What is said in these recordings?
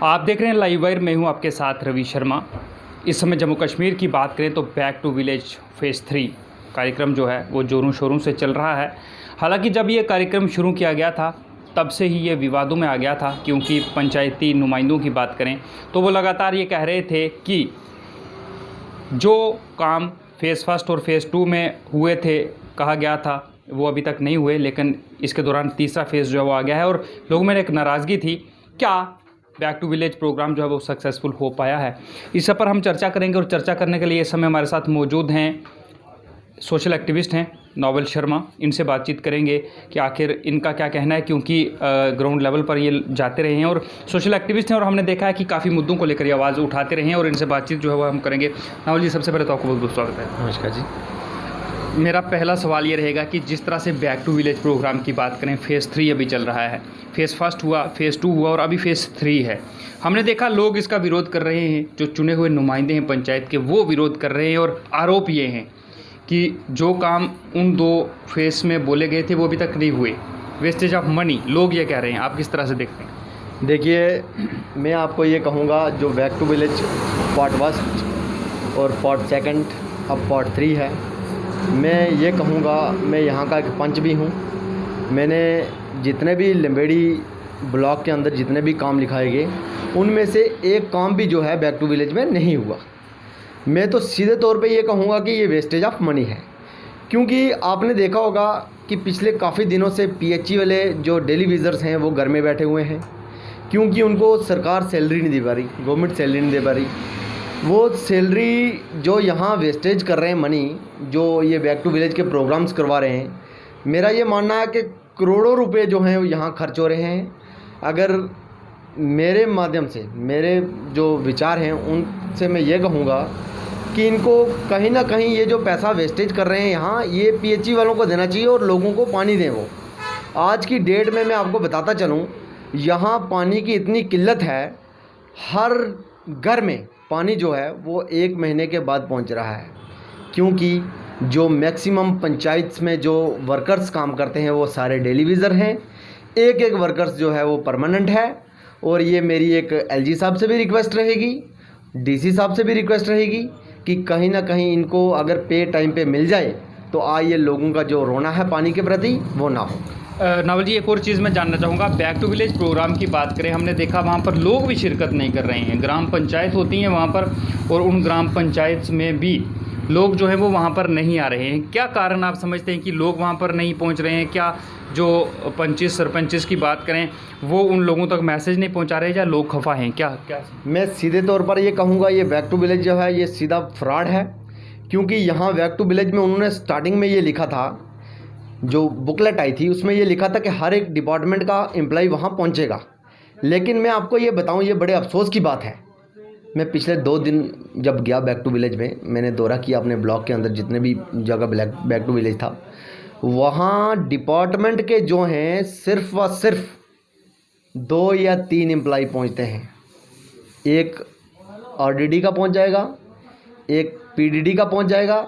आप देख रहे हैं लाइव वायर। मैं हूं आपके साथ रवि शर्मा। इस समय जम्मू कश्मीर की बात करें तो बैक टू विलेज फेज़ 3 कार्यक्रम जो है वो जोरों शोरों से चल रहा है। हालांकि जब ये कार्यक्रम शुरू किया गया था तब से ही ये विवादों में आ गया था, क्योंकि पंचायती नुमाइंदों की बात करें तो वो लगातार ये कह रहे थे कि जो काम फेज़ 1 और फेज़ 2 में हुए थे, कहा गया था, वो अभी तक नहीं हुए। लेकिन इसके दौरान तीसरा फेज़ जो है वो आ गया है और लोगों में एक नाराज़गी थी, क्या बैक टू विलेज प्रोग्राम जो है वो सक्सेसफुल हो पाया है। इस पर हम चर्चा करेंगे और चर्चा करने के लिए इस समय हमारे साथ मौजूद हैं सोशल एक्टिविस्ट हैं नोबल शर्मा। इनसे बातचीत करेंगे कि आखिर इनका क्या कहना है, क्योंकि ग्राउंड लेवल पर ये जाते रहे हैं और सोशल एक्टिविस्ट हैं और हमने देखा है कि काफ़ी मुद्दों को लेकर ये आवाज़ उठाते रहे हैं और इनसे बातचीत जो है वो हम करेंगे। नोबल जी, सबसे पहले तो आपको बहुत बहुत स्वागत है। नमस्कार जी। मेरा पहला सवाल ये रहेगा कि जिस तरह से बैक टू विलेज प्रोग्राम की बात करें, फेज़ 3 अभी चल रहा है, फेज़ 1 हुआ, फेज़ 2 हुआ और अभी फेज़ 3 है। हमने देखा लोग इसका विरोध कर रहे हैं, जो चुने हुए नुमाइंदे हैं पंचायत के वो विरोध कर रहे हैं और आरोप ये हैं कि जो काम उन 2 फेज़ में बोले गए थे वो अभी तक नहीं हुए, वेस्टेज ऑफ मनी, लोग ये कह रहे हैं। आप किस तरह से देखते हैं? देखिए, मैं आपको ये कहूँगा, जो बैक टू विलेज पार्ट 1 और पार्ट 2 अब पार्ट 3 है, मैं ये कहूँगा, मैं यहाँ का एक पंच भी हूँ। मैंने जितने भी लंबेड़ी ब्लॉक के अंदर जितने भी काम लिखाए गए, उनमें से एक काम भी जो है बैक टू विलेज में नहीं हुआ। मैं तो सीधे तौर पे ये कहूँगा कि ये वेस्टेज ऑफ मनी है, क्योंकि आपने देखा होगा कि पिछले काफ़ी दिनों से पीएचई वाले जो डेली विज़र्स हैं वो घर में बैठे हुए हैं, क्योंकि उनको सरकार सैलरी नहीं दे पा रही, गवर्नमेंट सैलरी नहीं दे पा रही। वो सैलरी जो यहाँ वेस्टेज कर रहे हैं मनी, जो ये बैक टू विलेज के प्रोग्राम्स करवा रहे हैं, मेरा ये मानना है कि करोड़ों रुपए जो हैं यहाँ खर्च हो रहे हैं। अगर मेरे माध्यम से, मेरे जो विचार हैं उनसे मैं ये कहूँगा कि इनको कहीं ना कहीं ये जो पैसा वेस्टेज कर रहे हैं यहाँ, ये पीएचई वालों को देना चाहिए और लोगों को पानी दें। वो आज की डेट में मैं आपको बताता चलूँ, यहाँ पानी की इतनी किल्लत है, हर घर में पानी जो है वो 1 महीने के बाद पहुँच रहा है, क्योंकि जो मैक्सिमम पंचायत में जो वर्कर्स काम करते हैं वो सारे डेली विज़र हैं। एक वर्कर्स जो है वो परमानेंट है। और ये मेरी एक एलजी साहब से भी रिक्वेस्ट रहेगी, डीसी साहब से भी रिक्वेस्ट रहेगी कि कहीं ना कहीं इनको अगर पे टाइम पे मिल जाए तो ये लोगों का जो रोना है पानी के प्रति वो ना हो। नावल जी, एक और चीज़ मैं जानना चाहूँगा, बैक टू विलेज प्रोग्राम की बात करें, हमने देखा वहाँ पर लोग भी शिरकत नहीं कर रहे हैं। ग्राम पंचायत होती हैं वहाँ पर और उन ग्राम पंचायत में भी लोग जो हैं वो वहाँ पर नहीं आ रहे हैं। क्या कारण आप समझते हैं कि लोग वहाँ पर नहीं पहुँच रहे हैं? क्या जो पंचिस सरपंचिस की बात करें वो उन लोगों तक मैसेज नहीं पहुँचा रहे, या लोग खफा हैं? क्या मैं सीधे तौर पर ये कहूँगा, ये बैक टू विलेज जो है ये सीधा फ्रॉड है, क्योंकि यहाँ बैक टू विलेज में उन्होंने स्टार्टिंग में ये लिखा था, जो बुकलेट आई थी उसमें ये लिखा था कि हर एक डिपार्टमेंट का एम्प्लॉय वहाँ पहुँचेगा। लेकिन मैं आपको ये बताऊँ, ये बड़े अफसोस की बात है। मैं पिछले 2 दिन जब गया बैक टू विलेज में, मैंने दौरा किया अपने ब्लॉक के अंदर जितने भी जगह बैक टू विलेज था, वहाँ डिपार्टमेंट के जो हैं सिर्फ व सिर्फ 2 या 3 एम्प्लॉय पहुँचते हैं। एक आरडीडी का पहुँच जाएगा, एक पीडीडी का पहुँच जाएगा,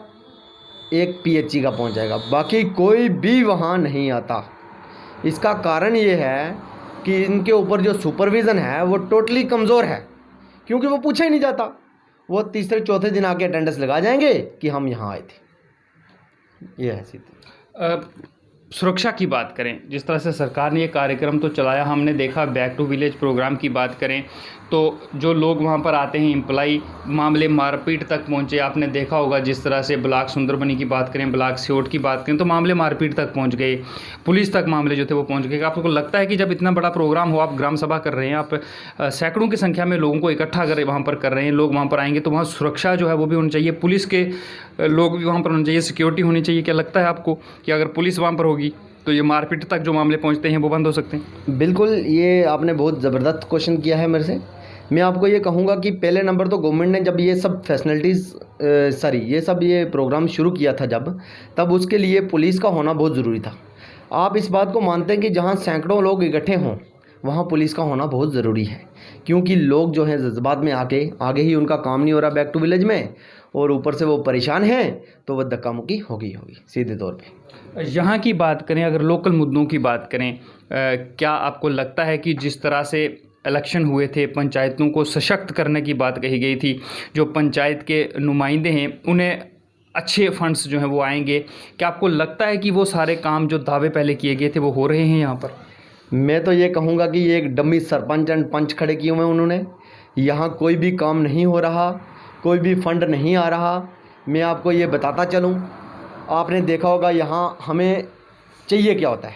एक पीएचई का पहुँच जाएगा, बाकी कोई भी वहाँ नहीं आता। इसका कारण ये है कि इनके ऊपर जो सुपरविज़न है वो टोटली कमज़ोर है, क्योंकि वो पूछा ही नहीं जाता। वो तीसरे चौथे दिन आके अटेंडेंस लगा जाएंगे कि हम यहाँ आए थे। ये है सीधी। सुरक्षा की बात करें, जिस तरह से सरकार ने ये कार्यक्रम तो चलाया, हमने देखा बैक टू विलेज प्रोग्राम की बात करें तो जो लोग वहाँ पर आते हैं एम्प्लॉय, मामले मारपीट तक पहुँचे। आपने देखा होगा जिस तरह से ब्लॉक सुंदरबनी की बात करें, ब्लॉक सियोट की बात करें, तो मामले मारपीट तक पहुँच गए, पुलिस तक मामले जो थे वो पहुँच गए। आपको लगता है कि जब इतना बड़ा प्रोग्राम हो, आप ग्राम सभा कर रहे हैं, आप सैकड़ों की संख्या में लोगों को इकट्ठा कर वहाँ पर कर रहे हैं, लोग वहाँ पर आएंगे तो वहाँ सुरक्षा जो है वो भी होनी चाहिए, पुलिस के लोग भी वहाँ पर होने चाहिए, सिक्योरिटी होनी चाहिए। क्या लगता है आपको कि अगर पुलिस वहाँ पर होगी तो ये मारपीट तक जो मामले पहुंचते हैं वो बंद हो सकते हैं? बिल्कुल, ये आपने बहुत ज़बरदस्त क्वेश्चन किया है मेरे से। मैं आपको ये कहूँगा कि पहले नंबर तो गवर्नमेंट ने जब ये सब फैसिलिटीज़ ये प्रोग्राम शुरू किया था तब उसके लिए पुलिस का होना बहुत ज़रूरी था। आप इस बात को मानते हैं कि जहाँ सैकड़ों लोग इकट्ठे हों वहाँ पुलिस का होना बहुत ज़रूरी है, क्योंकि लोग जो हैं जज्बात में आगे ही उनका काम नहीं हो रहा बैक टू विलेज में, और ऊपर से वो परेशान हैं तो वह धक्का मुक्की होगी सीधे तौर पे। यहाँ की बात करें, अगर लोकल मुद्दों की बात करें, क्या आपको लगता है कि जिस तरह से इलेक्शन हुए थे, पंचायतों को सशक्त करने की बात कही गई थी, जो पंचायत के नुमाइंदे हैं उन्हें अच्छे फंड्स जो हैं वो आएंगे। क्या आपको लगता है कि वो सारे काम जो दावे पहले किए गए थे वो हो रहे हैं यहाँ पर? मैं तो ये कहूँगा कि ये एक डमी सरपंच एंड पंच खड़े किए हुए हैं उन्होंने। यहाँ कोई भी काम नहीं हो रहा, कोई भी फंड नहीं आ रहा। मैं आपको ये बताता चलूँ, आपने देखा होगा यहाँ हमें चाहिए क्या होता है।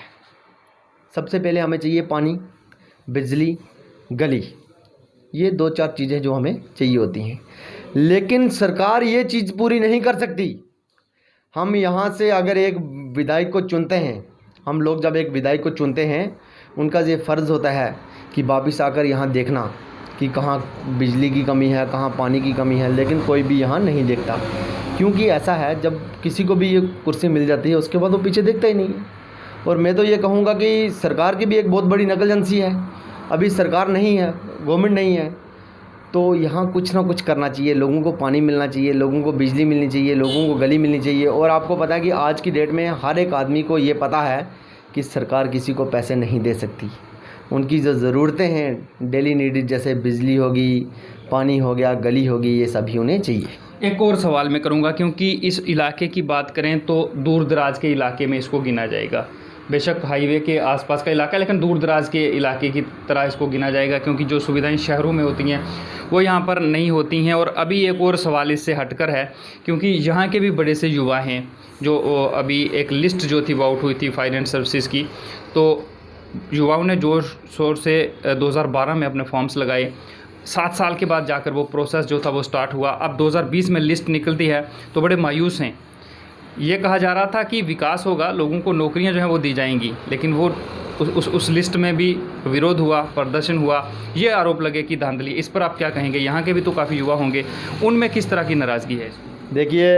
सबसे पहले हमें चाहिए पानी, बिजली, गली, ये 2-4 चीज़ें जो हमें चाहिए होती हैं, लेकिन सरकार ये चीज़ पूरी नहीं कर सकती। हम यहाँ से अगर एक विधायक को चुनते हैं, हम लोग जब एक विधायक को चुनते हैं, उनका ये फ़र्ज़ होता है कि वापिस आकर यहाँ देखना कि कहाँ बिजली की कमी है, कहाँ पानी की कमी है, लेकिन कोई भी यहाँ नहीं देखता। क्योंकि ऐसा है, जब किसी को भी ये कुर्सी मिल जाती है उसके बाद वो पीछे देखता ही नहीं है। और मैं तो ये कहूँगा कि सरकार की भी एक बहुत बड़ी नकल एजेंसी है। अभी सरकार नहीं है, गवर्नमेंट नहीं है, तो यहाँ कुछ ना कुछ करना चाहिए। लोगों को पानी मिलना चाहिए, लोगों को बिजली मिलनी चाहिए, लोगों को गली मिलनी चाहिए। और आपको पता है कि आज की डेट में हर एक आदमी को ये पता है कि सरकार किसी को पैसे नहीं दे सकती। उनकी जो ज़रूरतें हैं डेली नीडेड, जैसे बिजली होगी, पानी हो गया, गली होगी, ये सभी उन्हें चाहिए। एक और सवाल मैं करूँगा, क्योंकि इस इलाके की बात करें तो दूर दराज के इलाके में इसको गिना जाएगा। बेशक हाईवे के आसपास का इलाका है, लेकिन दूर दराज के इलाके की तरह इसको गिना जाएगा, क्योंकि जो सुविधाएं शहरों में होती हैं वो यहाँ पर नहीं होती हैं। और अभी एक और सवाल इससे हटकर है, क्योंकि यहाँ के भी बड़े से युवा हैं जो अभी एक लिस्ट जो थी वो आउट हुई थी फाइनेंस सर्विसेज की, तो युवाओं ने जोर शोर से 2012 में अपने फॉर्म्स लगाए। 7 साल के बाद जाकर वो प्रोसेस जो था वो स्टार्ट हुआ। अब 2020 में लिस्ट निकलती है तो बड़े मायूस हैं। ये कहा जा रहा था कि विकास होगा, लोगों को नौकरियां जो हैं वो दी जाएंगी, लेकिन वो उस लिस्ट में भी विरोध हुआ, प्रदर्शन हुआ, ये आरोप लगे कि धांधली। इस पर आप क्या कहेंगे? यहाँ के भी तो काफ़ी युवा होंगे, उनमें किस तरह की नाराज़गी है? देखिए,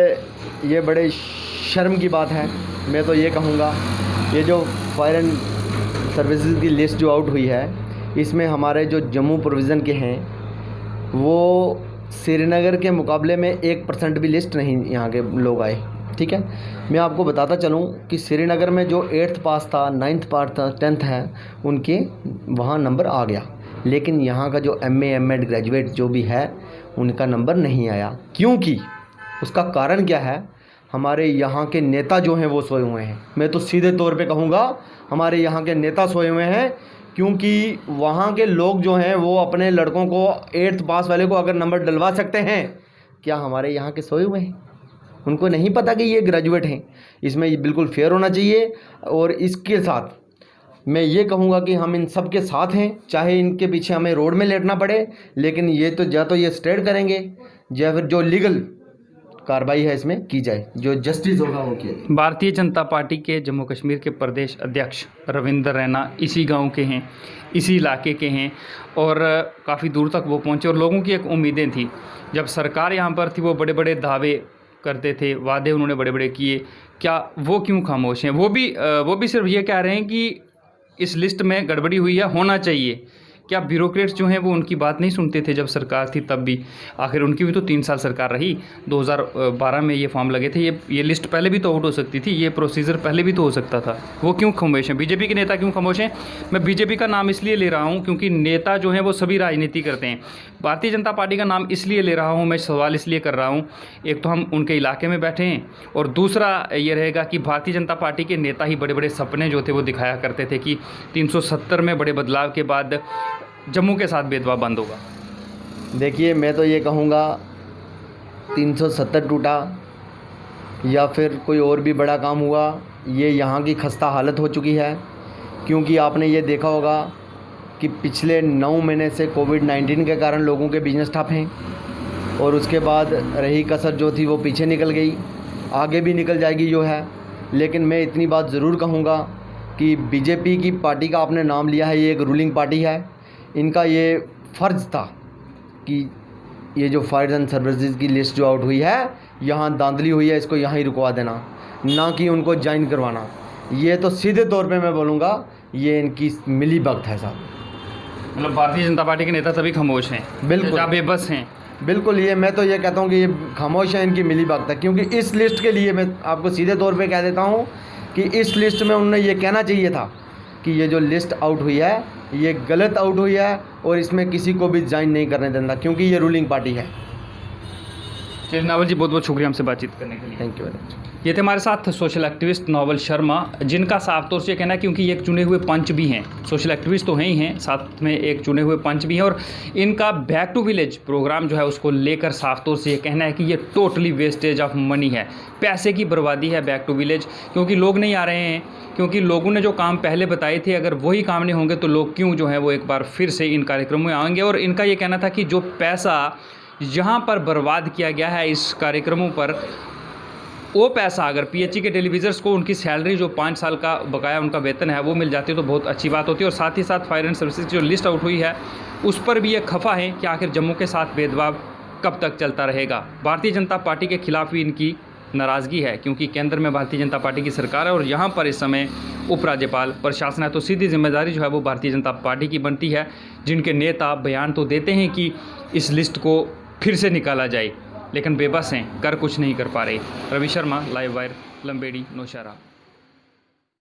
ये बड़े शर्म की बात है। मैं तो ये कहूँगा, ये जो फायर एंड सर्विसेज की लिस्ट जो आउट हुई है, इसमें हमारे जो जम्मू प्रोविज़न के हैं वो श्रीनगर के मुकाबले में 1% भी लिस्ट नहीं यहाँ के लोग आए। ठीक है, मैं आपको बताता चलूँ कि श्रीनगर में जो 8th पास था, 9th पास था, 10th है, उनके वहाँ नंबर आ गया, लेकिन यहाँ का जो MA MAd ग्रेजुएट जो भी है उनका नंबर नहीं आया। क्योंकि उसका कारण क्या है? हमारे यहाँ के नेता जो हैं वो सोए हुए हैं। मैं तो सीधे तौर पे कहूँगा, हमारे यहाँ के नेता सोए हुए हैं, क्योंकि वहाँ के लोग जो हैं वो अपने लड़कों को 8th पास वाले को अगर नंबर डलवा सकते हैं, क्या हमारे यहाँ के सोए हुए हैं? उनको नहीं पता कि ये ग्रेजुएट हैं। इसमें ये बिल्कुल फेयर होना चाहिए। और इसके साथ मैं ये कहूँगा कि हम इन सब के साथ हैं, चाहे इनके पीछे हमें रोड में लेटना पड़े, लेकिन ये तो या तो ये स्ट्रेट करेंगे या फिर जो लीगल कार्रवाई है इसमें की जाए, जो जस्टिस होगा वो किया। भारतीय जनता पार्टी के जम्मू कश्मीर के प्रदेश अध्यक्ष रविंद्र रैना इसी गांव के हैं, इसी इलाके के हैं, और काफ़ी दूर तक वो पहुंचे। और लोगों की एक उम्मीदें थी, जब सरकार यहाँ पर थी वो बड़े बड़े दावे करते थे, वादे उन्होंने बड़े बड़े किए। क्या वो क्यों खामोश हैं? वो भी सिर्फ ये कह रहे हैं कि इस लिस्ट में गड़बड़ी हुई है, होना चाहिए। क्या ब्यूरोक्रेट्स जो हैं वो उनकी बात नहीं सुनते थे जब सरकार थी तब भी? आखिर उनकी भी तो 3 साल सरकार रही। 2012 में ये फॉर्म लगे थे, ये लिस्ट पहले भी तो आउट हो सकती थी, ये प्रोसीजर पहले भी तो हो सकता था। वो क्यों खामोश हैं? बीजेपी के नेता क्यों खामोश हैं? मैं बीजेपी का नाम इसलिए ले रहा हूँ क्योंकि नेता जो हैं वो सभी राजनीति करते हैं। भारतीय जनता पार्टी का नाम इसलिए ले रहा हूँ, मैं सवाल इसलिए कर रहा हूँ, एक तो हम उनके इलाके में बैठे हैं, और दूसरा ये रहेगा कि भारतीय जनता पार्टी के नेता ही बड़े बड़े सपने जो थे वो दिखाया करते थे कि 370 में बड़े बदलाव के बाद जम्मू के साथ भेदभाव बंद होगा। देखिए, मैं तो ये कहूँगा 370 टूटा या फिर कोई और भी बड़ा काम हुआ, ये यहाँ की खस्ता हालत हो चुकी है। क्योंकि आपने ये देखा होगा कि पिछले 9 महीने से कोविड-19 के कारण लोगों के बिजनेस ठप हैं, और उसके बाद रही कसर जो थी वो पीछे निकल गई, आगे भी निकल जाएगी जो है। लेकिन मैं इतनी बात ज़रूर कहूँगा कि बीजेपी की पार्टी का आपने नाम लिया है, ये एक रूलिंग पार्टी है, इनका ये फ़र्ज़ था कि ये जो फायर एंड सर्विसेज की लिस्ट जो आउट हुई है, यहाँ धांधली हुई है, इसको यहाँ ही रुकवा देना, ना कि उनको ज्वाइन करवाना। ये तो सीधे तौर पे मैं बोलूँगा ये इनकी मिली भगत है साहब। मतलब भारतीय जनता पार्टी के नेता सभी खामोश हैं, बिल्कुल बेबस हैं। बिल्कुल, ये मैं तो ये कहता हूँ कि ये खामोश है, इनकी मिली भगत है। क्योंकि इस लिस्ट के लिए मैं आपको सीधे तौर पे कह देता हूँ कि इस लिस्ट में उन्होंने ये कहना चाहिए था कि ये जो लिस्ट आउट हुई है ये गलत आउट हुई है और इसमें किसी को भी ज्वाइन नहीं करने देना, क्योंकि ये रूलिंग पार्टी है। चलिए नावल जी, बहुत बहुत शुक्रिया हमसे बातचीत करने के लिए। Thank you very much. ये थे हमारे साथ सोशल एक्टिविस्ट नावल शर्मा, जिनका साफ तौर से कहना है, क्योंकि एक चुने हुए पंच भी हैं, सोशल एक्टिविस्ट तो हैं ही हैं, साथ में एक चुने हुए पंच भी हैं, और इनका बैक टू विलेज प्रोग्राम जो है उसको लेकर साफ तौर से ये कहना है कि ये टोटली वेस्टेज ऑफ मनी है, पैसे की बर्बादी है बैक टू विलेज, क्योंकि लोग नहीं आ रहे हैं, क्योंकि लोगों ने जो काम पहले बताए थे अगर वही काम नहीं होंगे तो लोग क्यों जो है वो एक बार फिर से इन कार्यक्रमों में आएंगे। और इनका ये कहना था कि जो पैसा यहाँ पर बर्बाद किया गया है इस कार्यक्रमों पर, वो पैसा अगर पीएचई के टेलीविज़र्स को उनकी सैलरी जो 5 साल का बकाया उनका वेतन है वो मिल जाती है तो बहुत अच्छी बात होती है। और साथ ही साथ फायर एंड सर्विसेज की जो लिस्ट आउट हुई है उस पर भी ये खफा है कि आखिर जम्मू के साथ भेदभाव कब तक चलता रहेगा। भारतीय जनता पार्टी के खिलाफ भी इनकी नाराज़गी है, क्योंकि केंद्र में भारतीय जनता पार्टी की सरकार है और यहाँ पर इस समय उपराज्यपाल प्रशासन है, तो सीधी जिम्मेदारी जो है वो भारतीय जनता पार्टी की बनती है, जिनके नेता बयान तो देते हैं कि इस लिस्ट को फिर से निकाला जाए, लेकिन बेबस हैं, कर कुछ नहीं कर पा रहे। Ravi Sharma, live wire, Lambedi, Nowshera.